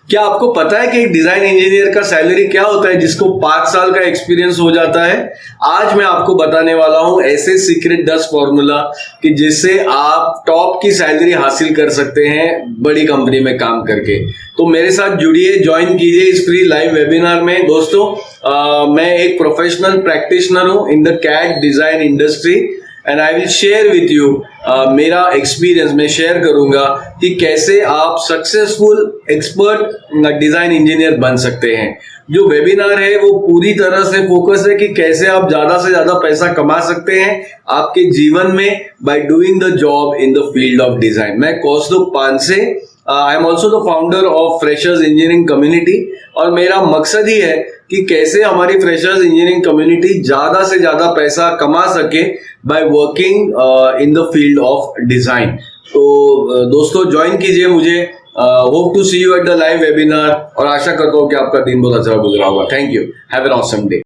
क्या आपको पता है कि एक डिजाइन इंजीनियर का सैलरी क्या होता है जिसको 5 साल का एक्सपीरियंस हो जाता है? आज मैं आपको बताने वाला हूं ऐसे सीक्रेट 10 फॉर्मूला कि जिससे आप टॉप की सैलरी हासिल कर सकते हैं बड़ी कंपनी में काम करके। तो मेरे साथ जुड़िए, ज्वाइन कीजिए इस फ्री लाइव वेबिनार में। दोस्तों, मैं एक प्रोफेशनल प्रैक्टिशनर हूं in the CAD design industry and I will share with you मेरा एक्सपीरियंस मैं शेयर करूंगा कि कैसे आप सक्सेसफुल एक्सपर्ट डिजाइन इंजीनियर बन सकते हैं। जो वेबिनार है वो पूरी तरह से फोकस है कि कैसे आप ज्यादा से ज्यादा पैसा कमा सकते हैं आपके जीवन में by doing the job in the field of design. मैं 𝒂𝒃 I am also the founder of freshers engineering community और मेरा मकसद ही है कि कैसे हमारी फ्रेशर्स इंजीनियरिंग कम्युनिटी ज्यादा से ज्यादा पैसा कमा सके by working in the field of design. तो दोस्तों ज्वाइन कीजिए मुझे। Hope to see you at the live webinar और आशा करता हूँ कि आपका दिन बहुत अच्छा गुजरा होगा। Thank you. Have an awesome day.